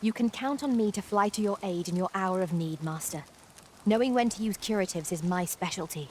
You can count on me to fly to your aid in your hour of need, Master. Knowing when to use curatives is my specialty.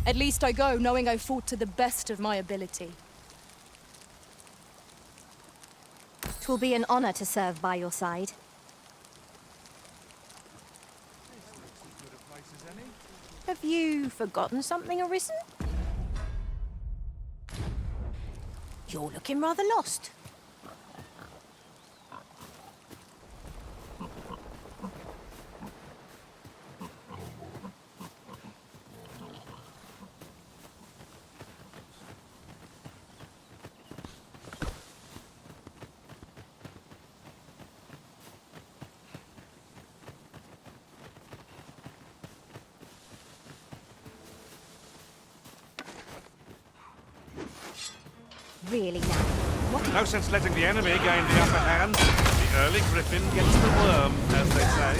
At least I go knowing I fought to the best of my ability. 'Twill be an honor to serve by your side. Have you forgotten something, Arisen? You're looking rather lost. Really now? What? No sense letting the enemy gain the upper hand. The early griffin gets the worm, as they say.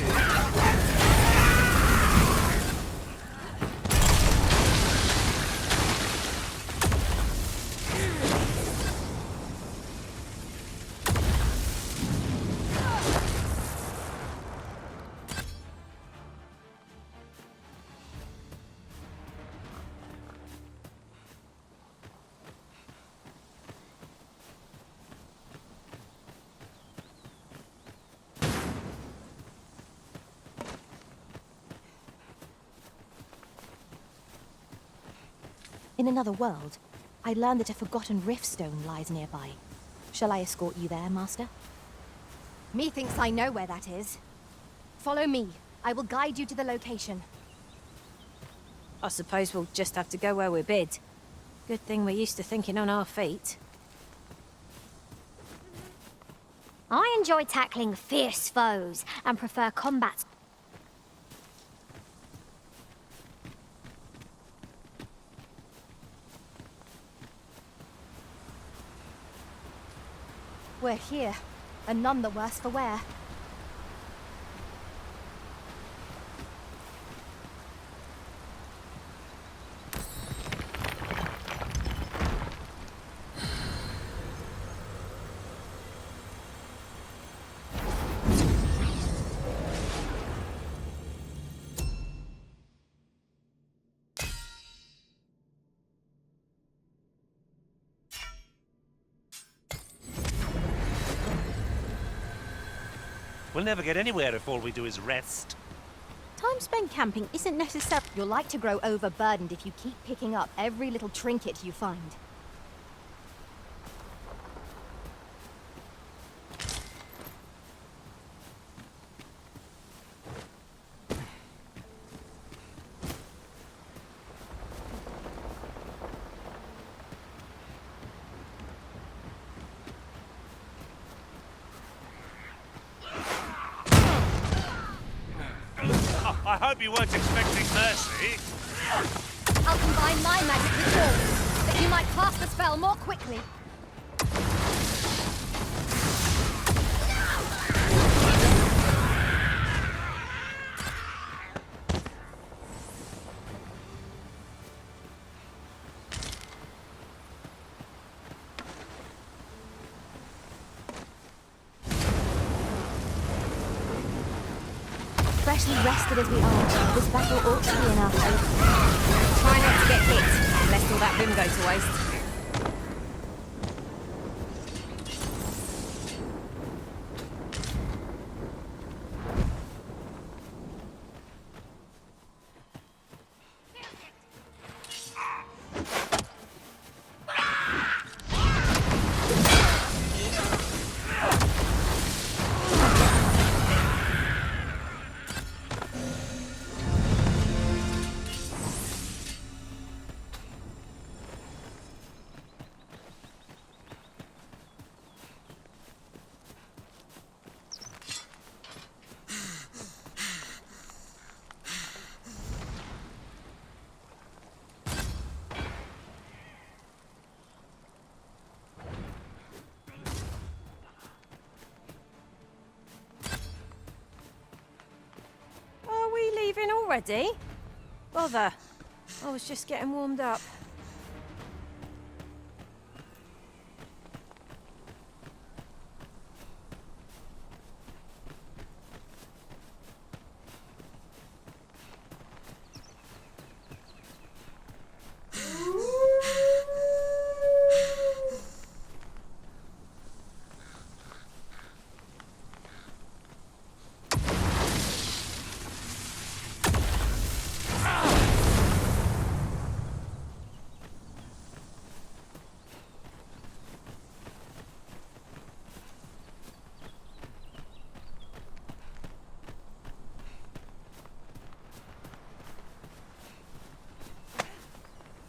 In another world, I learned that a forgotten riftstone lies nearby. Shall I escort you there, Master? Methinks I know where that is. Follow me. I will guide you to the location. I suppose we'll just have to go where we're bid. Good thing we're used to thinking on our feet. I enjoy tackling fierce foes and prefer combat. We're here, and none the worse for wear. We'll never get anywhere if all we do is rest. Time spent camping isn't necessary. You're like to grow overburdened if you keep picking up every little trinket you find. I hope you weren't expecting mercy. I'll combine my magic with yours, that you might cast the spell more quickly. Freshly rested as we are, this battle ought to be in our favour. Try not to get hit, lest all that vim go to waste. Already? Bother. I was just getting warmed up.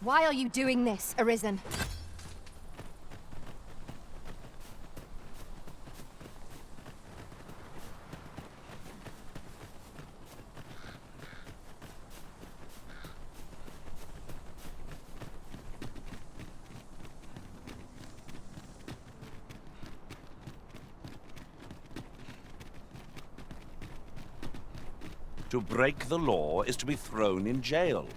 Why are you doing this, Arisen? To break the law is to be thrown in jail.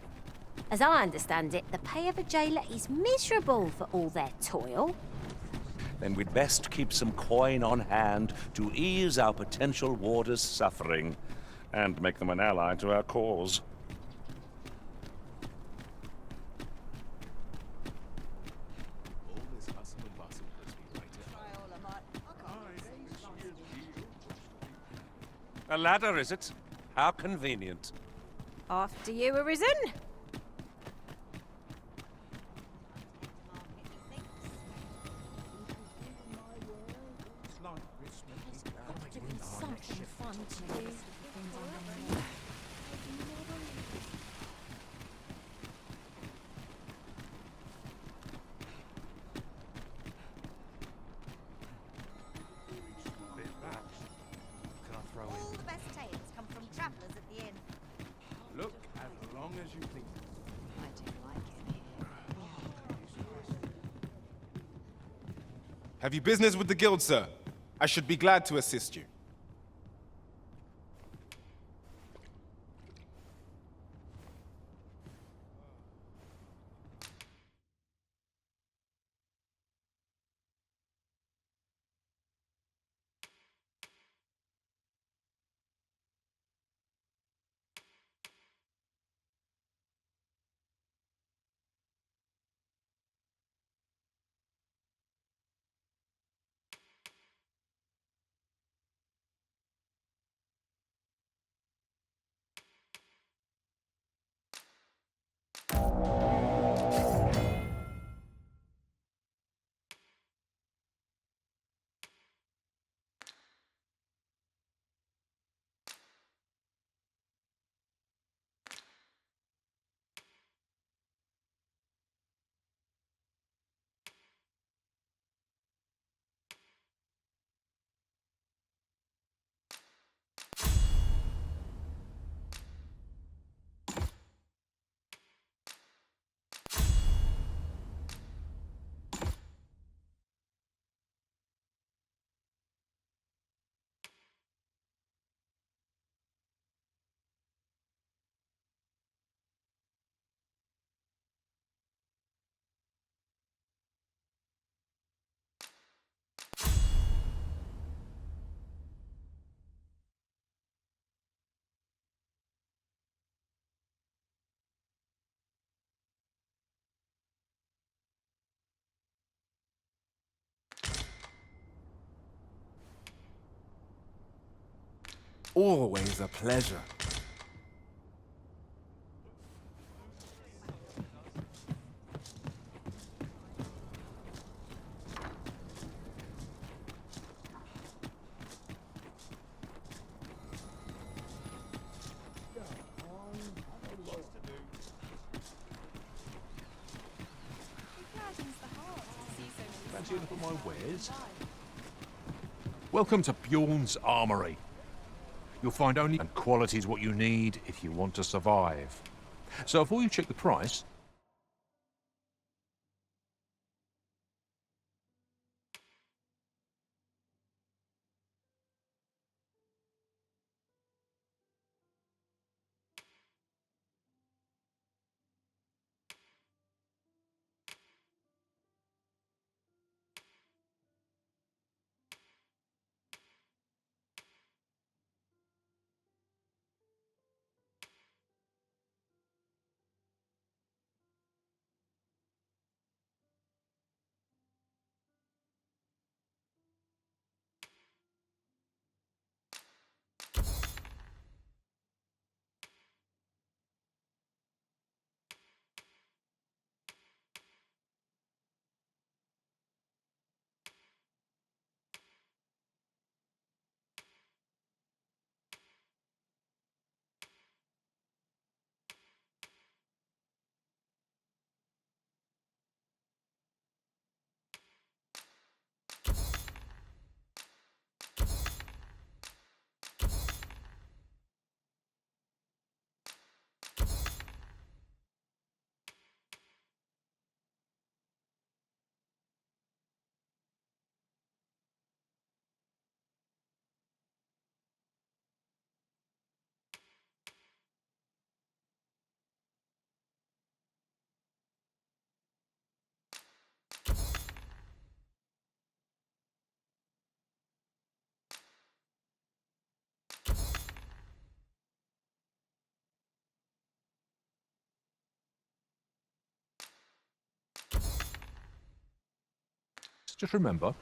As I understand it, the pay of a jailer is miserable for all their toil. Then we'd best keep some coin on hand to ease our potential warders' suffering, and make them an ally to our cause. A ladder, is it? How convenient. After you, Arisen. All the best tales come from travellers at the inn. Look as long as you please. I do like it here. Have you business with the guild, sir? I should be glad to assist you. Always a pleasure. Fancy a look at my wares? Welcome to Bjorn's Armory. You'll find only and quality's what you need if you want to survive. So before you check the price, Just remember,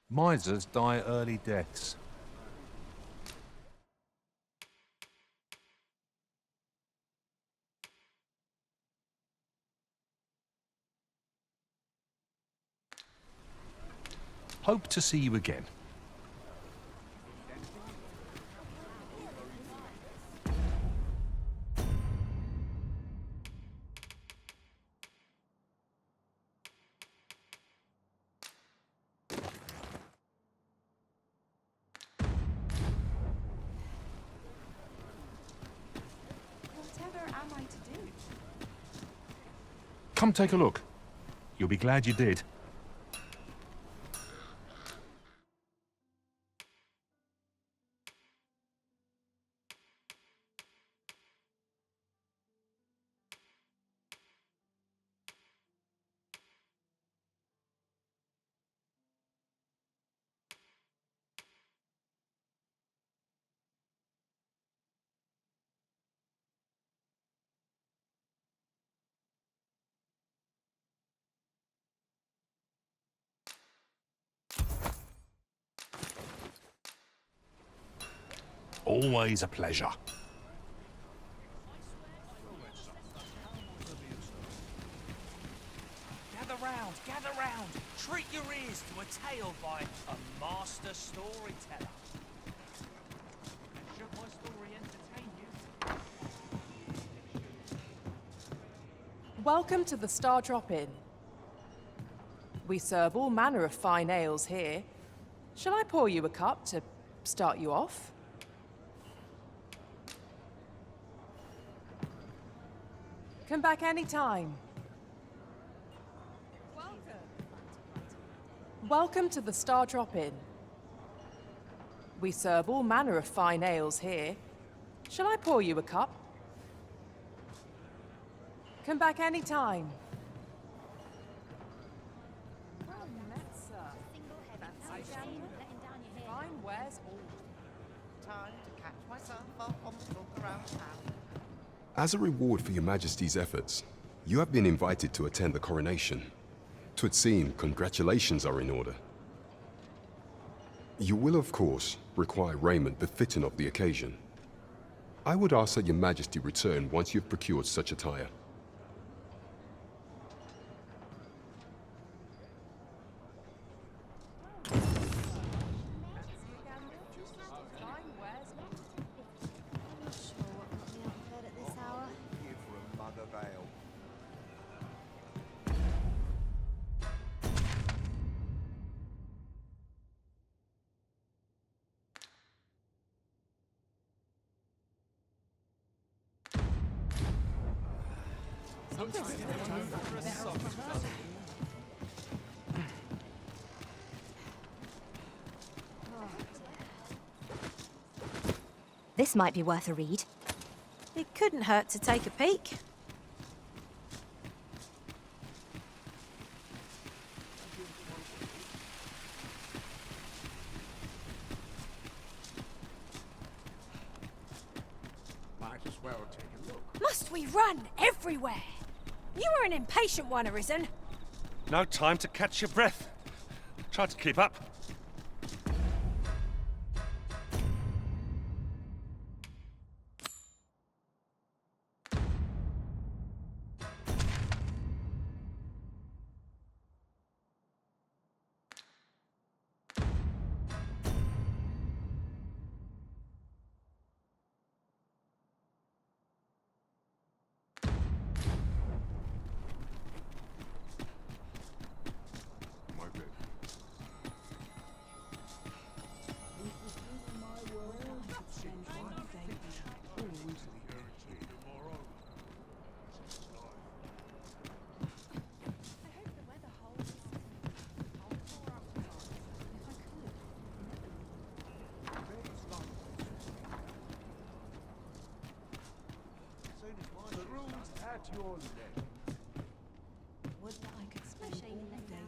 misers die early deaths. Hope to see you again. Whatever am I to do? Come take a look. You'll be glad you did. Always a pleasure. Gather round. Treat your ears to a tale by a master storyteller. Should my story entertain you? Welcome to the Star Drop Inn. We serve all manner of fine ales here. Shall I pour you a cup to start you off? Come back any time. Welcome to the Star Drop Inn. We serve all manner of fine ales here. Shall I pour you a cup? Come back any time. Fine wares all. Time to catch myself up on the talk around town. As a reward for your Majesty's efforts, you have been invited to attend the coronation. 'Twould seem congratulations are in order. You will, of course, require raiment befitting of the occasion. I would ask that your Majesty return once you've procured such attire. Here for a mug of ale. This might be worth a read. It couldn't hurt to take a peek. Might as well take a look. Must we run everywhere? You were an impatient one, Arisen. No time to catch your breath. Try to keep up. Would that I could spend all day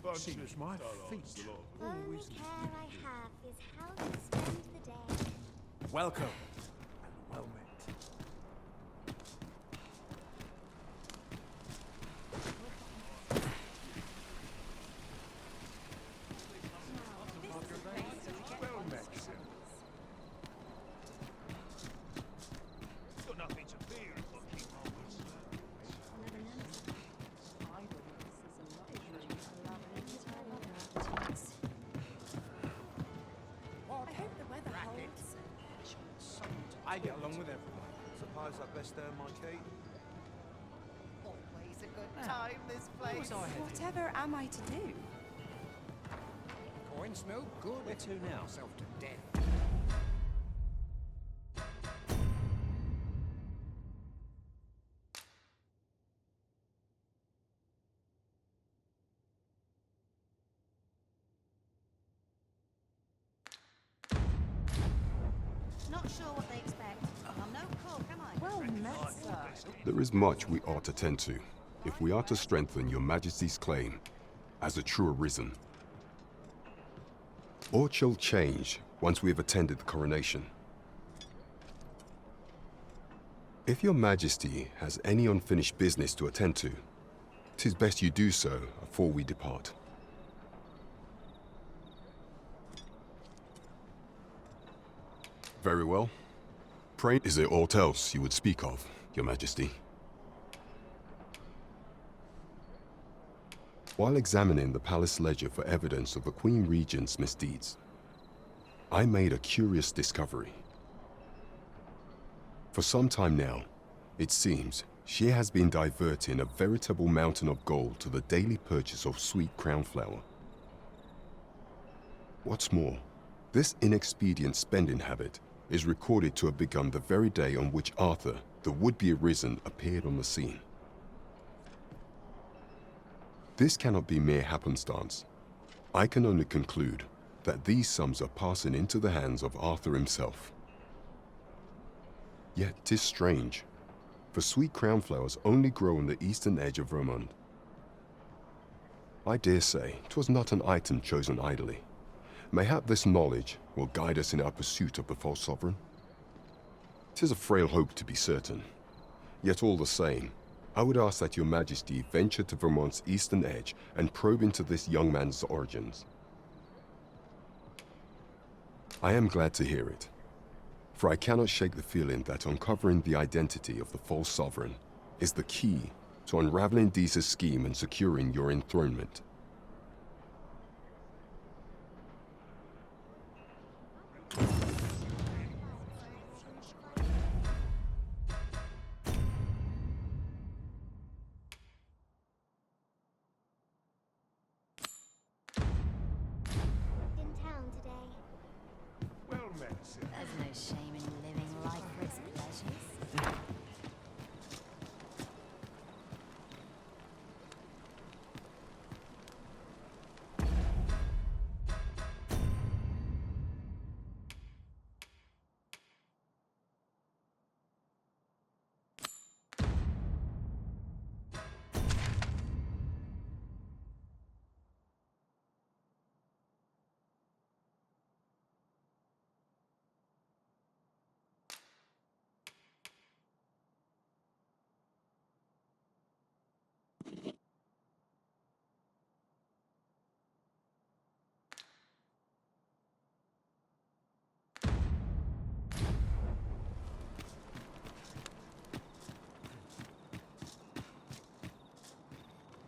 here. Seems my feet Only care I have is how you spend the day. Welcome. Well met. Got nothing to fear if I keep my wits. I hope the weather holds. I get along with everyone. Suppose I best earn my keep. Always a good time, this place. Whatever am I to do? Coin smell good. Where to now? Self to death. Not sure what they expect. I'm no cook, am I? Well met, sir. There is much we ought to tend to, if we are to strengthen your Majesty's claim as a true arisen. Aught shall change once we have attended the coronation. If your Majesty has any unfinished business to attend to, 'tis best you do so afore we depart. Very well. Pray, is there aught else you would speak of, Your Majesty? While examining the palace ledger for evidence of the Queen Regent's misdeeds, I made a curious discovery. For some time now, it seems she has been diverting a veritable mountain of gold to the daily purchase of sweet crown flower. What's more, this inexpedient spending habit is recorded to have begun the very day on which Arthur, the would-be arisen, appeared on the scene. This cannot be mere happenstance. I can only conclude that these sums are passing into the hands of Arthur himself. Yet 'tis strange, for sweet crown flowers only grow on the eastern edge of Vermont. I dare say 'twas not an item chosen idly. Mayhap this knowledge will guide us in our pursuit of the false sovereign. 'Tis a frail hope to be certain, yet all the same, I would ask that your Majesty venture to Vermont's eastern edge and probe into this young man's origins. I am glad to hear it, for I cannot shake the feeling that uncovering the identity of the false sovereign is the key to unraveling Deeza's scheme and securing your enthronement. In town today. Well met, sir. There's no shame in living life for its pleasures.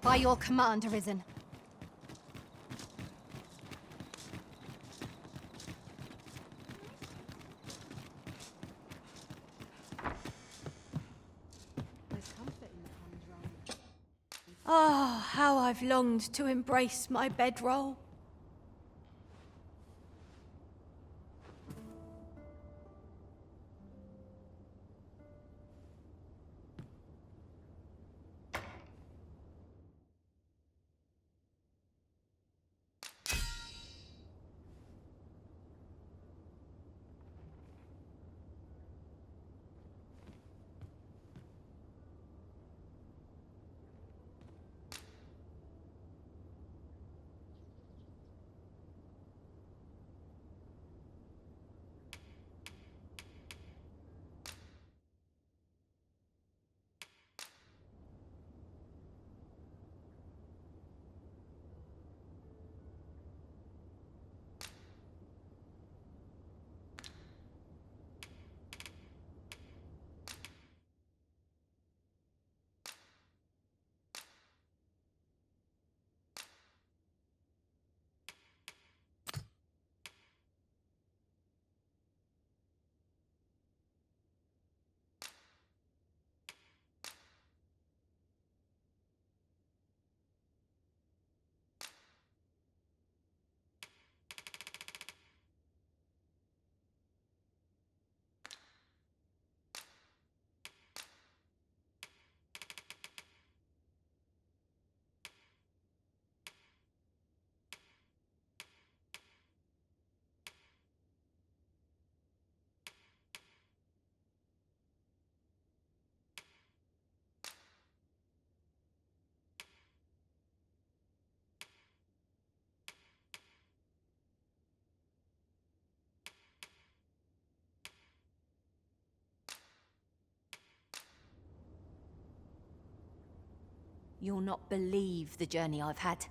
By your command, Arisen. Oh, how I've longed to embrace my bedroll. You'll not believe the journey I've had.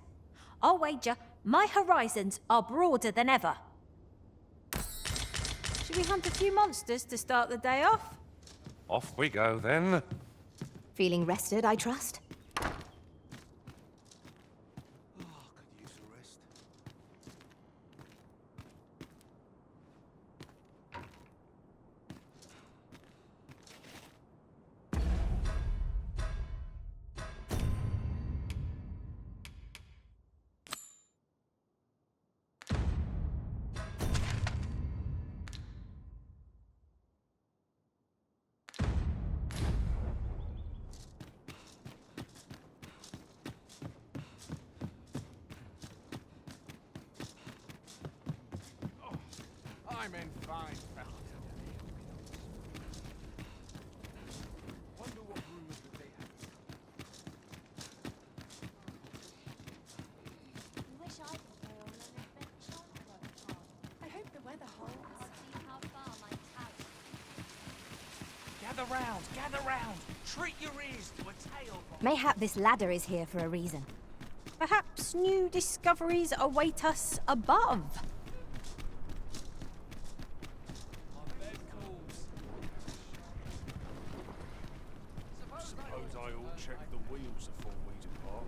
I'll wager my horizons are broader than ever. Should we hunt a few monsters to start the day off? Off we go, then. Feeling rested, I trust? I'm in fine health. Wonder what rumors that they have. Wish I could go on an adventure. I hope the weather holds. I'll see how far my talent. Gather round! Treat your ears to a tale by... Mayhap this ladder is here for a reason. Perhaps new discoveries await us above. Suppose I will check the wheels before we depart.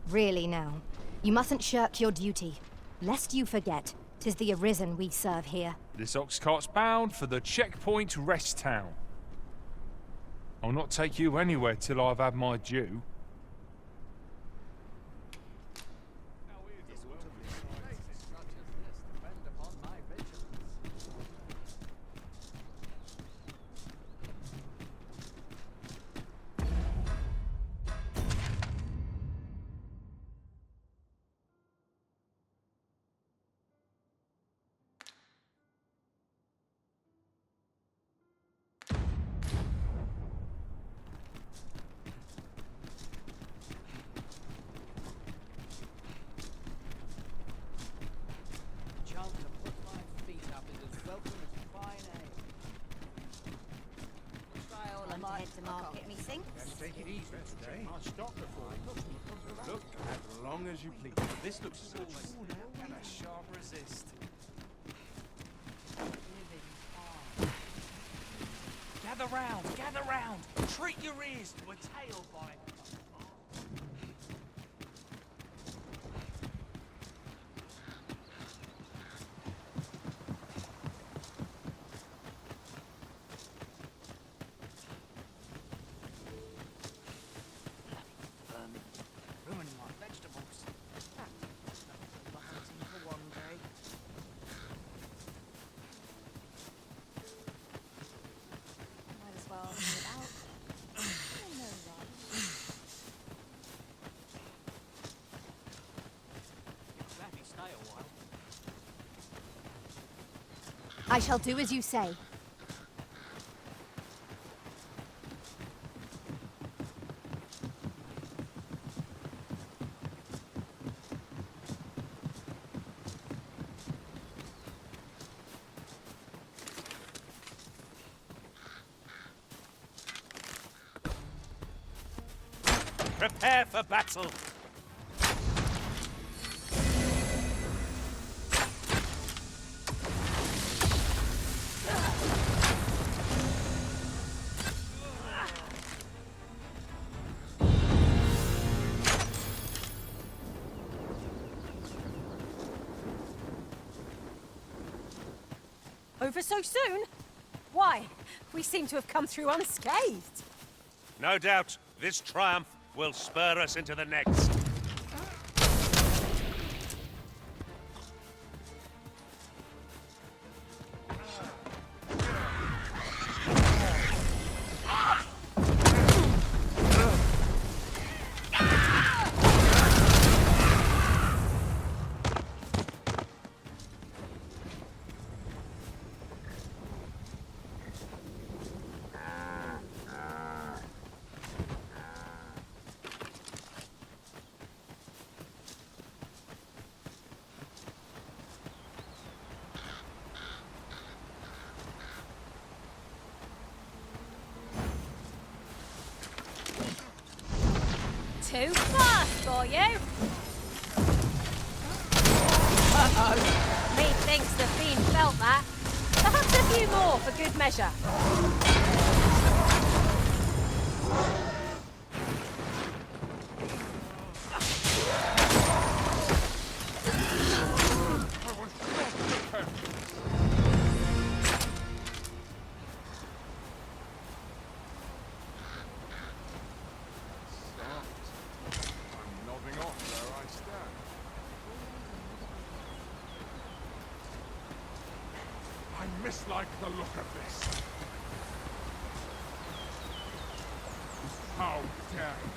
Really now, you mustn't shirk your duty. Lest you forget, 'tis the Arisen we serve here. This oxcart's bound for the checkpoint rest town. I'll not take you anywhere till I've had my due. Chance to put my feet up is as welcome as fine ale. Time to head to market, methinks. Take it easy today. I'll stop before Look, as long as you please. This looks as And a sharp resist. Gather round! Treat your ears to a tale by... Ruining my vegetables. Nothing for one day. Might as well clean it out. No rush. Glad you stay a while. I shall do as you say. Prepare for battle! Over so soon? Why? We seem to have come through unscathed. No doubt, this triumph will spur us into the next. too fast for you. Uh-oh. Methinks the fiend felt that. Perhaps a few more for good measure. I mislike the look of this. How dare you?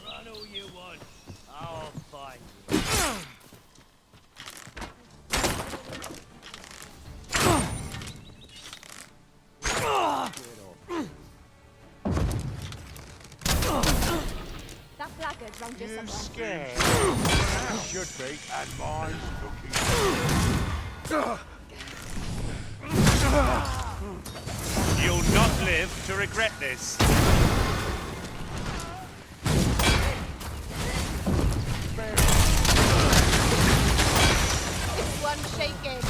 Run all you want. I'll find you. That blackguard's wronged you somewhere. Scared? Should be, and mine's looking. You'll not live to regret this. One shaking.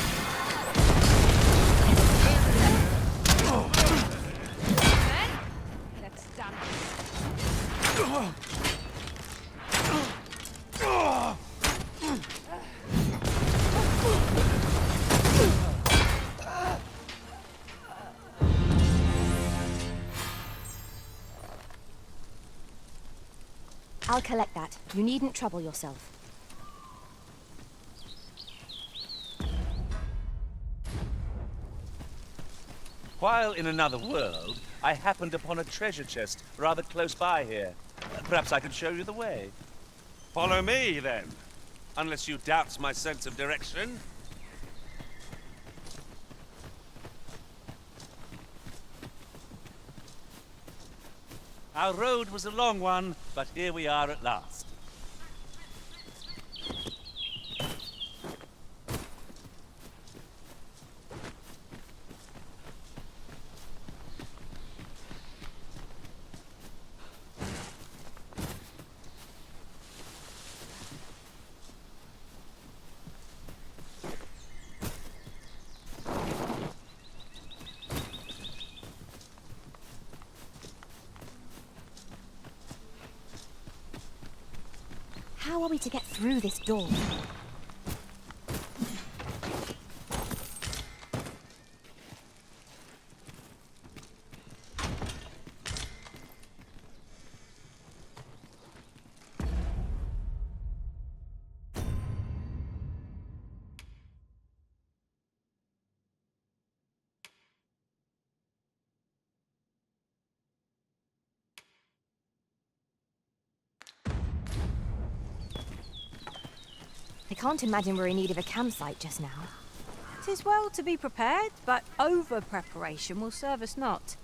Let's done. I'll collect that. You needn't trouble yourself. While in another world, I happened upon a treasure chest rather close by here. Perhaps I could show you the way. Follow me, then. Unless you doubt my sense of direction. Our road was a long one, but here we are at last. How are we to get through this door? I can't imagine we're in need of a campsite just now. 'Tis well to be prepared, but over-preparation will serve us not.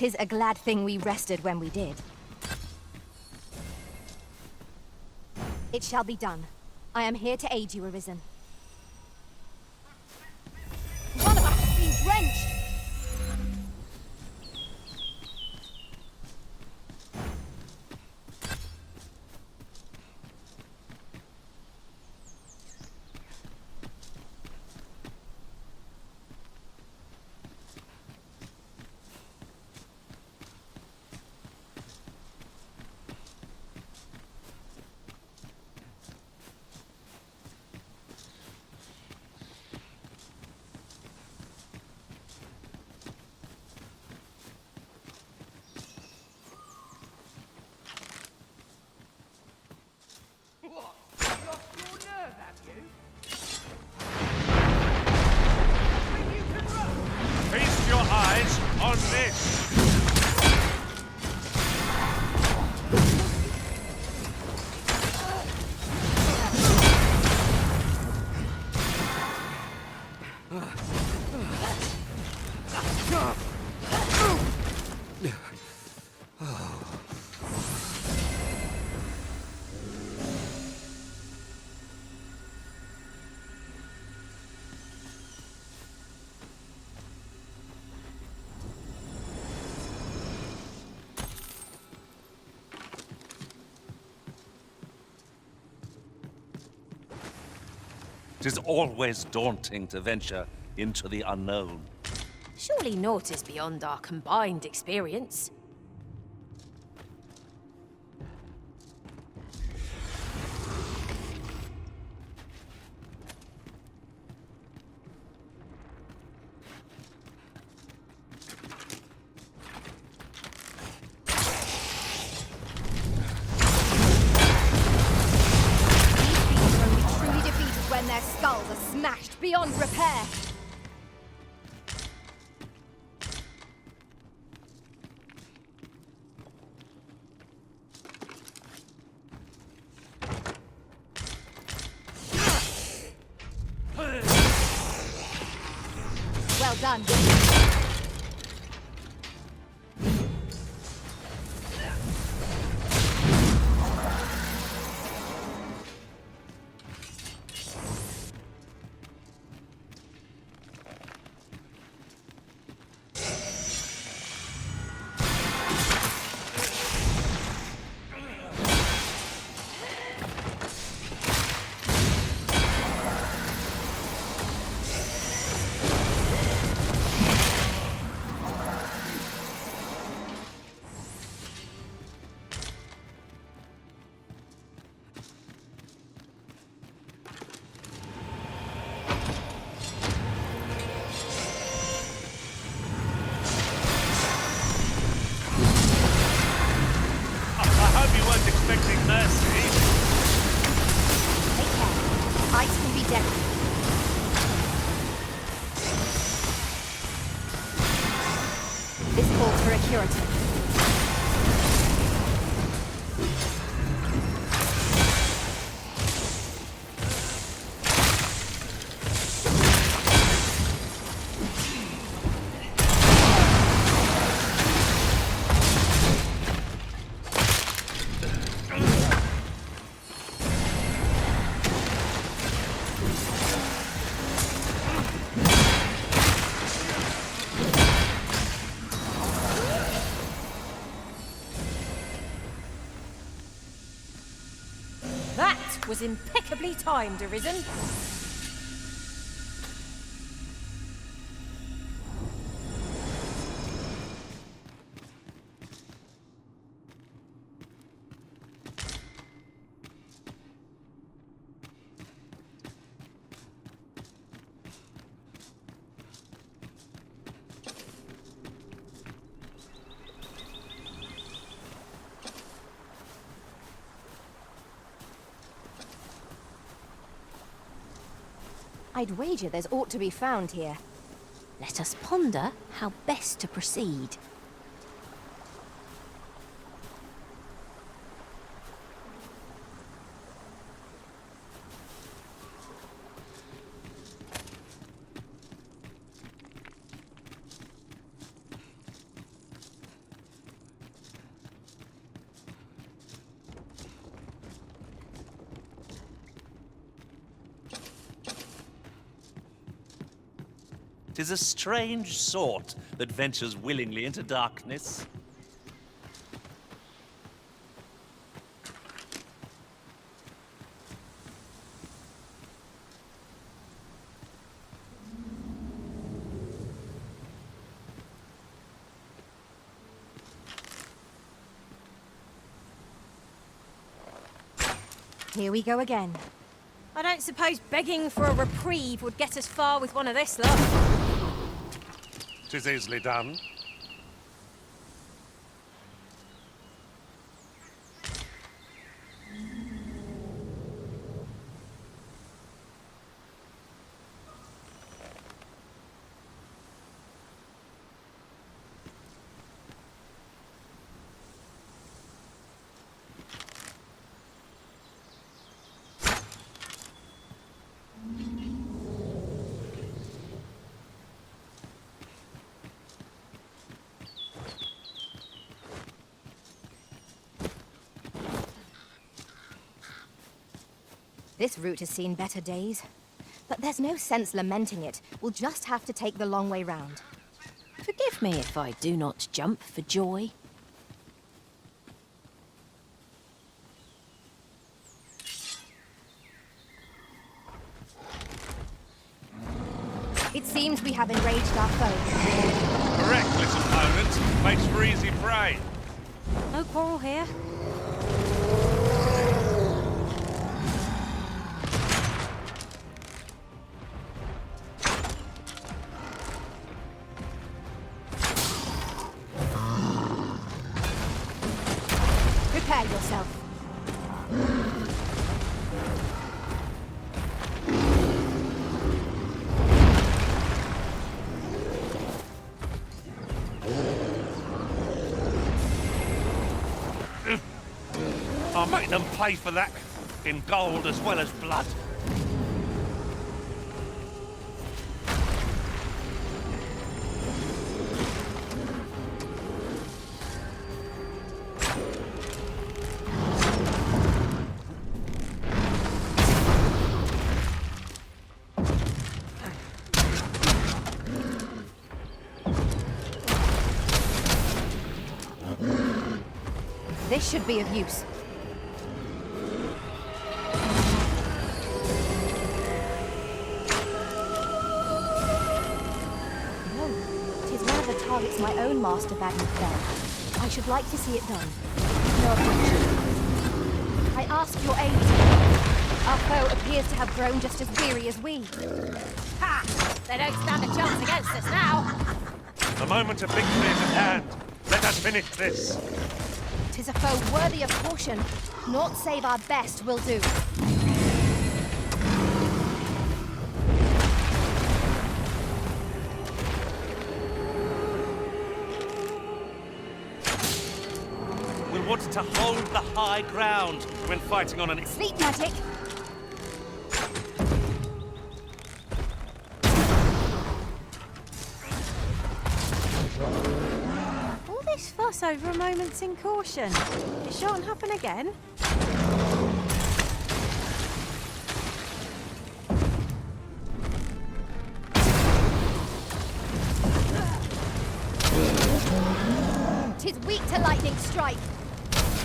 'Tis a glad thing we rested when we did. It shall be done. I am here to aid you, Arisen. One of us has been drenched! Feast your eyes on this! It is always daunting to venture into the unknown. Surely naught is beyond our combined experience. When their skulls are smashed beyond repair. Well done. Expecting mercy. Ice can be deadly. This calls for a curative. That was impeccably timed, Arisen. I'd wager there's aught to be found here. Let us ponder how best to proceed. 'Tis a strange sort that ventures willingly into darkness. Here we go again. I don't suppose begging for a reprieve would get us far with one of this lot. 'Tis easily done. This route has seen better days. But there's no sense lamenting it. We'll just have to take the long way round. Forgive me if I do not jump for joy. It seems we have enraged our foe. A reckless opponent makes for easy prey. No quarrel here. Prepare yourself. I'll make them pay for that in gold as well as blood. This should be of use. No, 'tis one of the targets my own master bade me fell. I should like to see it done. No objection. I ask your aid. Our foe appears to have grown just as weary as we. Ha! They don't stand a chance against us now. The moment of victory is at hand. Let us finish this. 'Tis a foe worthy of caution. Naught save our best will do. We'll want to hold the high ground when fighting on an... Sleep magic! All this fuss over a moment's incaution. It shan't happen again. Tis weak to lightning strike.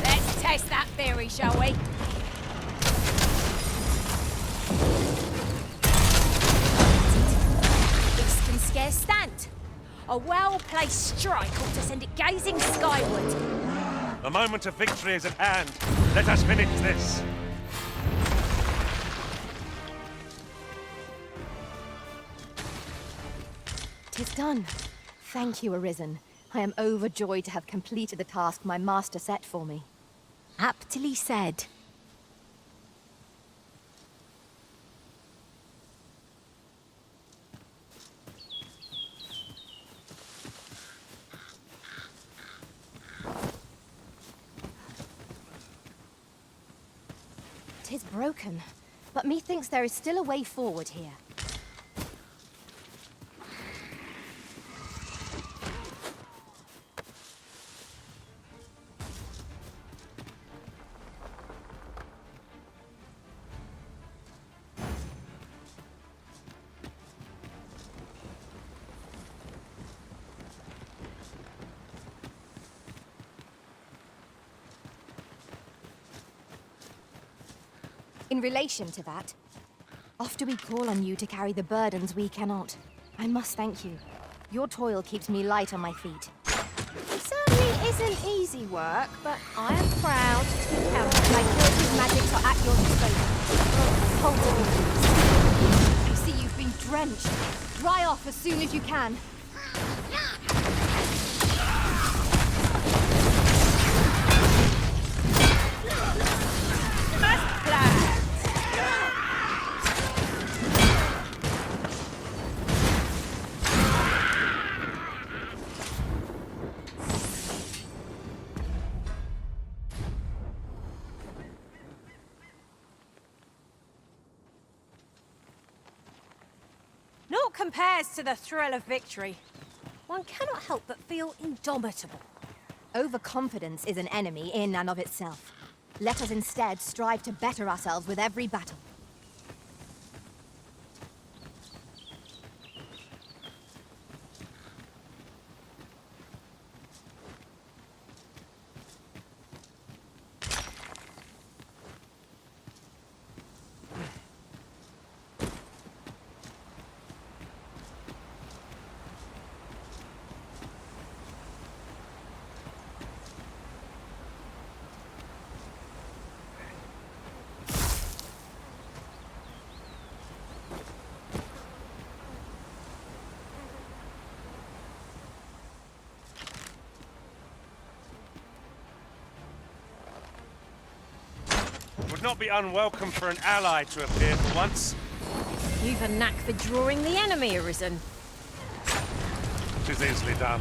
Let's test that theory, shall we? This can scarce stand. A well-placed strike ought to send it gazing skyward. The moment of victory is at hand. Let us finish this. Tis done. Thank you, Arisen. I am overjoyed to have completed the task my master set for me. Aptly said. Tis broken, but methinks there is still a way forward here. In relation to that, oft do we call on you to carry the burdens we cannot. I must thank you. Your toil keeps me light on my feet. It certainly isn't easy work, but I am proud to be counted. My curative magics are at your disposal. Hold to me, please. I see you've been drenched. Dry off as soon as you can. Naught compares to the thrill of victory. One cannot help but feel indomitable. Overconfidence is an enemy in and of itself. Let us instead strive to better ourselves with every battle. Would not be unwelcome for an ally to appear for once. You've a knack for drawing the enemy, Arisen. 'Tis easily done.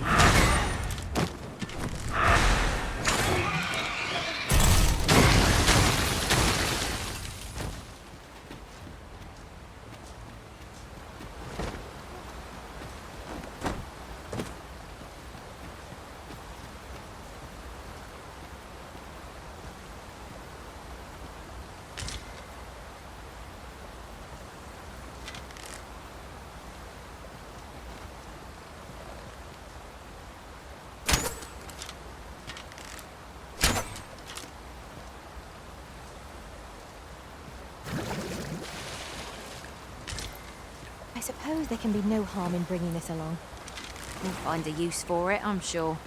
I suppose there can be no harm in bringing this along. We'll find a use for it, I'm sure.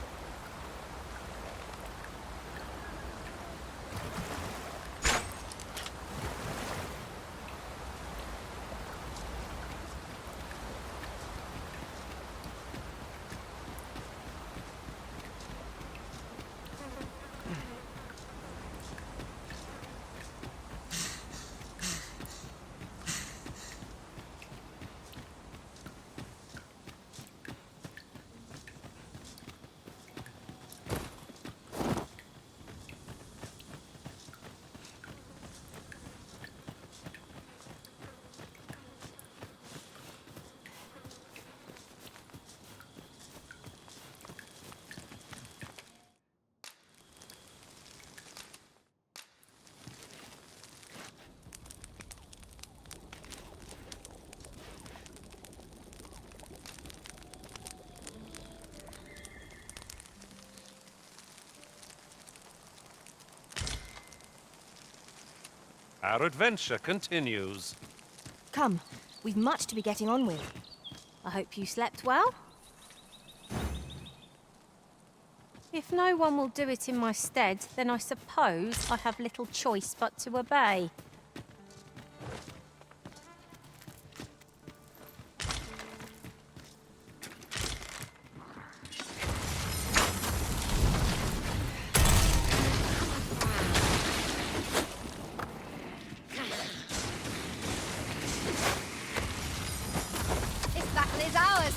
Our adventure continues. Come, we've much to be getting on with. I hope you slept well. If no one will do it in my stead, then I suppose I have little choice but to obey. This battle is ours!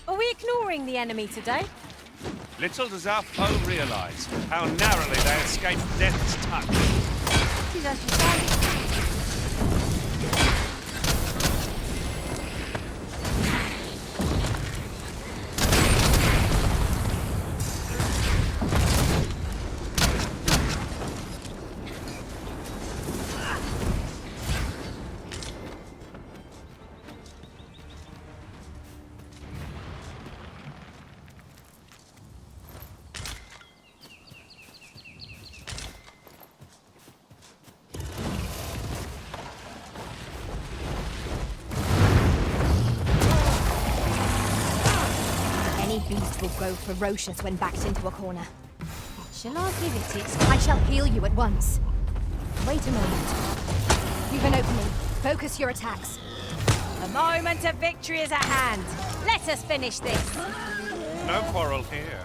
Are we ignoring the enemy today? Little does our foe realize how narrowly they escape death's touch. It is as you say. grow ferocious when backed into a corner. Shall I give it its... I shall heal you at once. Wait a moment. You've an opening. Focus your attacks. The moment of victory is at hand. Let us finish this. No quarrel here.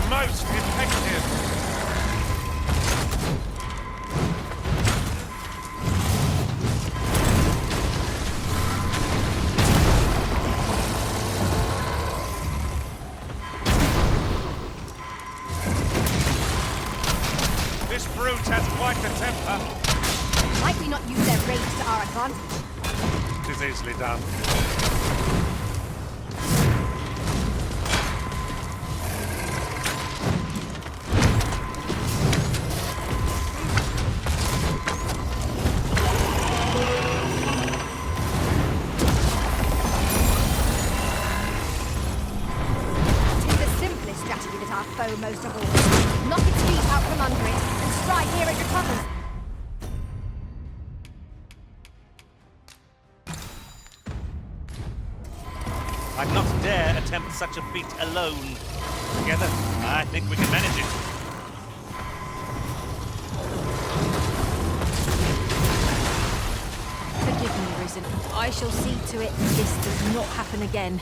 Most effective. This brute has quite the temper. Might we not use their rage to our advantage? It is easily done. Most of all. Knock its feet out from under it and strike here it recovers. I'd not dare attempt such a feat alone. Together, I think we can manage it. Forgive me, Risen. I shall see to it this does not happen again.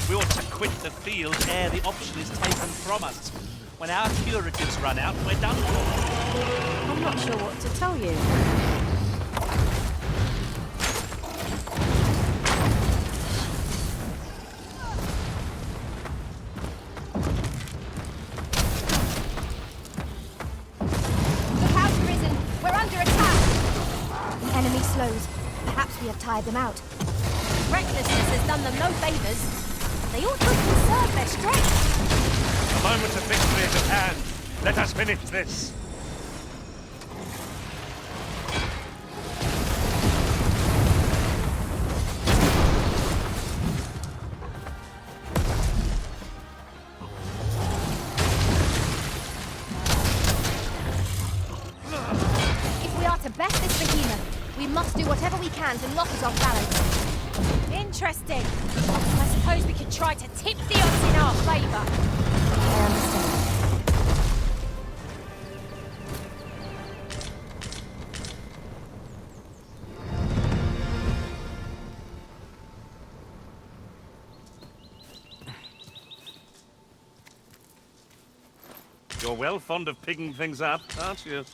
We ought to quit the field ere the option is taken from us. When our curatives run out, we're done for. I'm not sure what to tell you. Look out, Risen! We're under attack! The enemy slows. Perhaps we have tired them out. Recklessness has done them no favours. They ought to conserve their strength. The moment of victory is at hand. Let us finish this. If we are to best this behemoth, we must do whatever we can to knock it off balance. Interesting. I suppose we could try to tip the odds in our favour. I understand. You're well fond of picking things up, aren't you?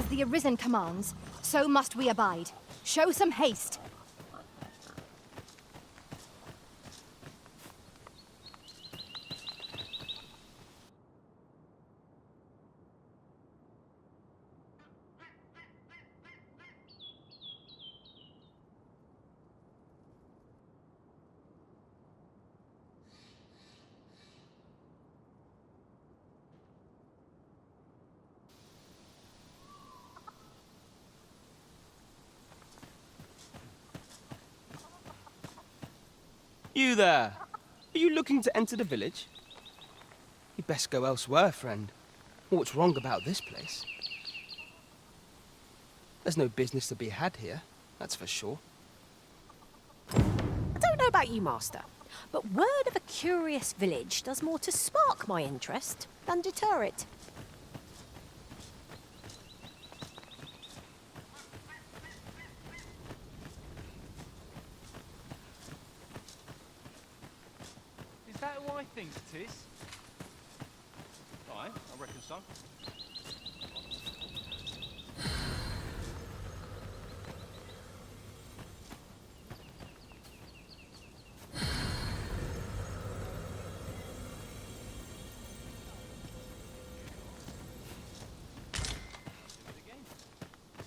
As the Arisen commands, so must we abide. Show some haste. You there! Are you looking to enter the village? You'd best go elsewhere, friend. What's wrong about this place? There's no business to be had here, that's for sure. I don't know about you, Master, but word of a curious village does more to spark my interest than deter it. Is that who I think it is? Aye, I reckon so.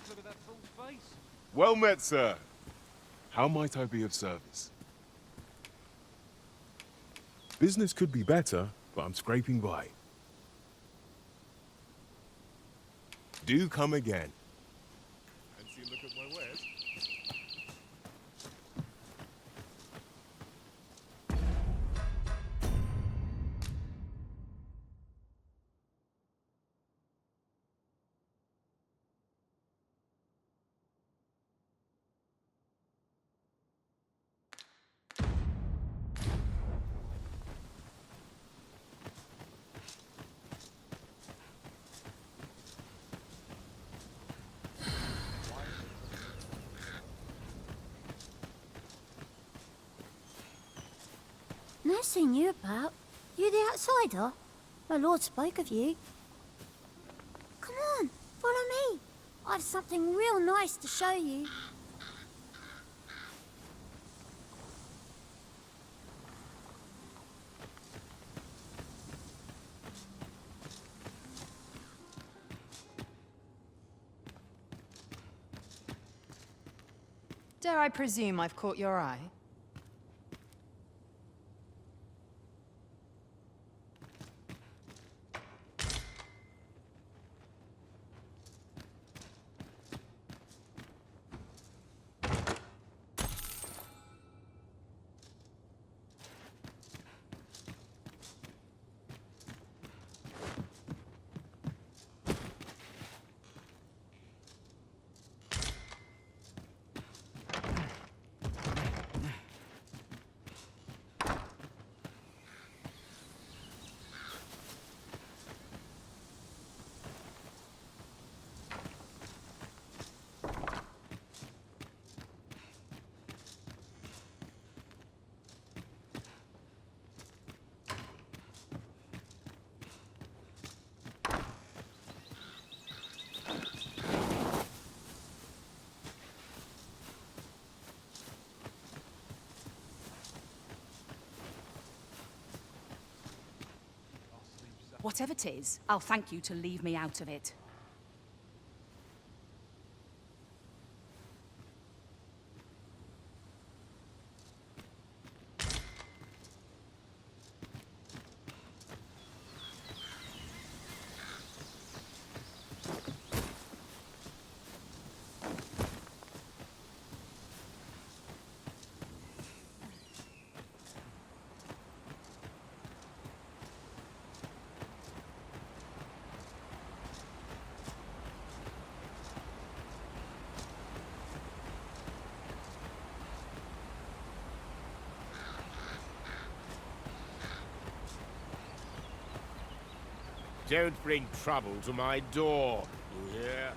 Look at that full face. Well met, sir. How might I be of service? Business could be better, but I'm scraping by. Do come again. Fancy a look at my wares? No seen you about. You the outsider? My lord spoke of you. Come on, follow me. I've something real nice to show you. Dare I presume I've caught your eye? Whatever 'tis, I'll thank you to leave me out of it. Don't bring trouble to my door, you hear?